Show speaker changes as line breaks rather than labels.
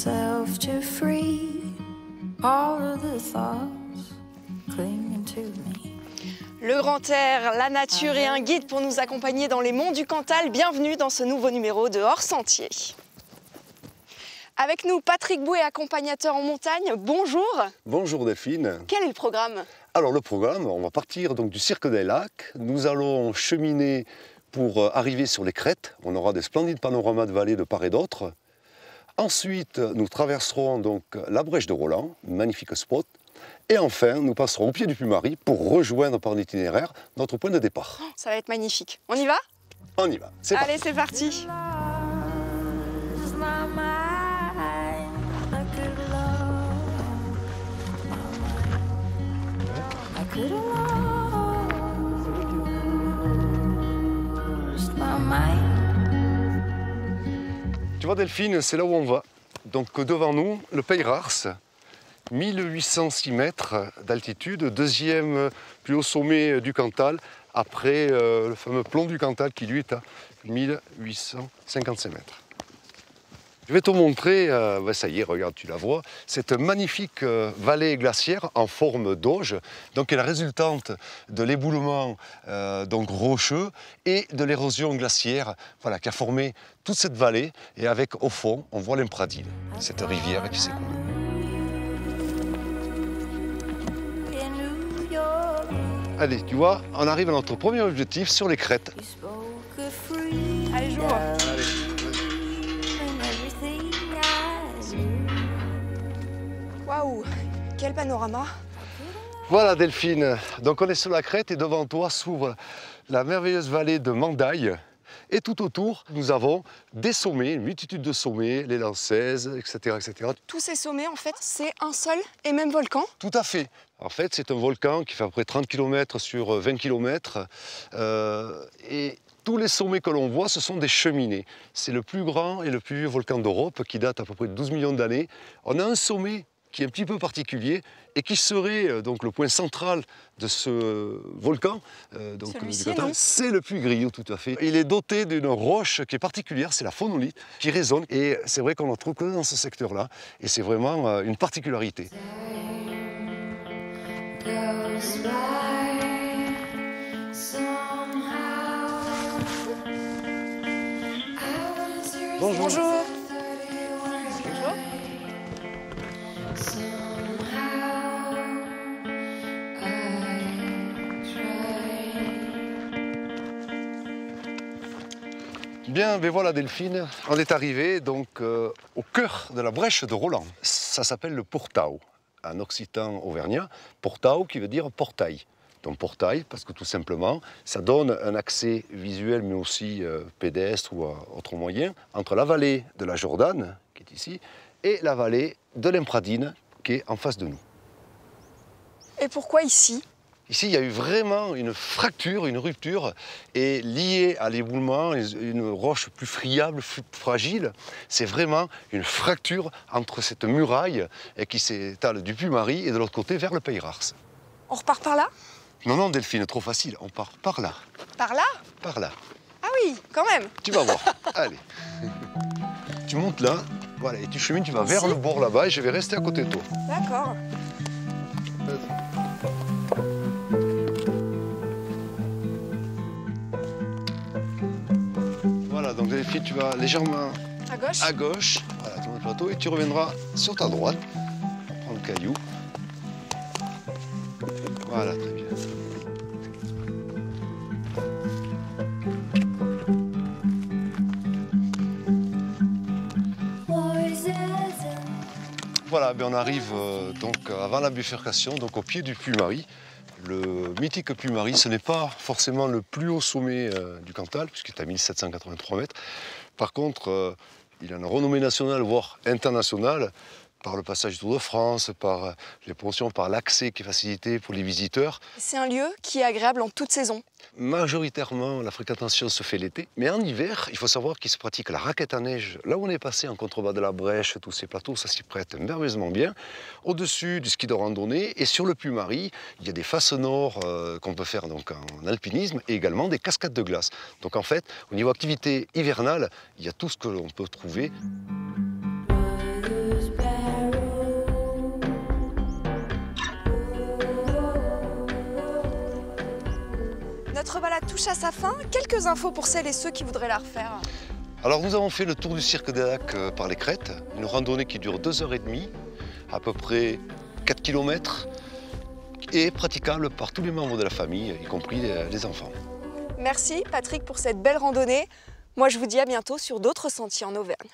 myself to free all of the thoughts clinging to me.
Le grand air, la nature et un guide pour nous accompagner dans les monts du Cantal. Bienvenue dans ce nouveau numéro de Hors Sentier. Avec nous, Patrick Bouet, accompagnateur en montagne. Bonjour.
Bonjour Delphine.
Quel est le programme?
Alors le programme, on va partir donc du Cirque des Lacs. Nous allons cheminer pour arriver sur les crêtes. On aura des splendides panoramas de vallées de part et d'autre. Ensuite, nous traverserons donc la brèche de Roland, magnifique spot. Et enfin, nous passerons au pied du Puy-Mary pour rejoindre par l'itinéraire notre point de départ.
Oh, ça va être magnifique. On y va?
On y va. C'est parti.
Allez, c'est parti.
Tu vois Delphine, c'est là où on va. Donc devant nous, le Peyrars, 1806 mètres d'altitude, deuxième plus haut sommet du Cantal, après le fameux plomb du Cantal qui lui est à 1855 mètres. Je vais te montrer, ça y est, regarde, tu la vois, cette magnifique vallée glaciaire en forme d'auge, donc elle est la résultante de l'éboulement donc rocheux et de l'érosion glaciaire, voilà, qui a formé toute cette vallée. Et avec au fond, on voit l'Empradine, cette rivière qui s'écoule. Allez, tu vois, on arrive à notre premier objectif sur les crêtes.
Allez, jour. Waouh, quel panorama!
Voilà Delphine, donc on est sur la crête et devant toi s'ouvre la merveilleuse vallée de Mandaille. Et tout autour, nous avons des sommets, une multitude de sommets, les Lancaises, etc., etc.
Tous ces sommets, en fait, c'est un seul et même volcan?
Tout à fait. En fait, c'est un volcan qui fait à peu près 30 km sur 20 km. Et tous les sommets que l'on voit, ce sont des cheminées. C'est le plus grand et le plus vieux volcan d'Europe qui date à peu près de 12 millions d'années. On a un sommet qui est un petit peu particulier et qui serait donc le point central de ce volcan. C'est le Puy Grillou, tout à fait. Il est doté d'une roche qui est particulière, c'est la phonolite, qui résonne. Et c'est vrai qu'on ne trouve que dans ce secteur-là. Et c'est vraiment une particularité.
Bonjour. Bonjour.
Bien, ben voilà Delphine, on est arrivé donc au cœur de la brèche de Roland. Ça s'appelle le Portau, en occitan auvergnat. Portau qui veut dire portail. Donc portail parce que tout simplement, ça donne un accès visuel mais aussi pédestre ou autre moyen entre la vallée de la Jordane, qui est ici, et la vallée de l'Empradine, qui est en face de nous.
Et pourquoi ici?
Ici, il y a eu vraiment une fracture, une rupture, et liée à l'éboulement, une roche plus friable, plus fragile. C'est vraiment une fracture entre cette muraille qui s'étale du Puy-Mary et de l'autre côté vers le Peyrars.
On repart par là?
Non, non, Delphine, trop facile. On part par là.
Par là?
Par là.
Ah oui, quand même.
Tu vas voir. Allez. Tu montes là, voilà, et tu chemines, tu vas vers le bord là-bas, et je vais rester à côté de toi.
D'accord.
Voilà, donc Delphine, tu vas légèrement
à
gauche, voilà, tu montes le plateau, et tu reviendras sur ta droite. Prends le caillou. Voilà, très bien. Voilà, ben on arrive donc avant la bifurcation, donc au pied du Puy-Mary. Le mythique Puy-Mary, ce n'est pas forcément le plus haut sommet du Cantal, puisqu'il est à 1783 mètres. Par contre, il a une renommée nationale, voire internationale, par le passage du Tour de France, par les promotions, par l'accès qui est facilité pour les visiteurs.
C'est un lieu qui est agréable en toute saison.
Majoritairement, la fréquentation se fait l'été, mais en hiver, il faut savoir qu'il se pratique la raquette à neige. Là où on est passé en contrebas de la Brèche, tous ces plateaux, ça s'y prête merveilleusement bien. Au-dessus du ski de randonnée et sur le Puy-Mary, il y a des faces nord qu'on peut faire donc en alpinisme et également des cascades de glace. Donc en fait, au niveau activité hivernale, il y a tout ce que l'on peut trouver.
Notre balade touche à sa fin. Quelques infos pour celles et ceux qui voudraient la refaire.
Alors nous avons fait le tour du cirque des Lacs par les crêtes, une randonnée qui dure 2h30, à peu près 4 km, et praticable par tous les membres de la famille, y compris les enfants.
Merci Patrick pour cette belle randonnée. Moi je vous dis à bientôt sur d'autres sentiers en Auvergne.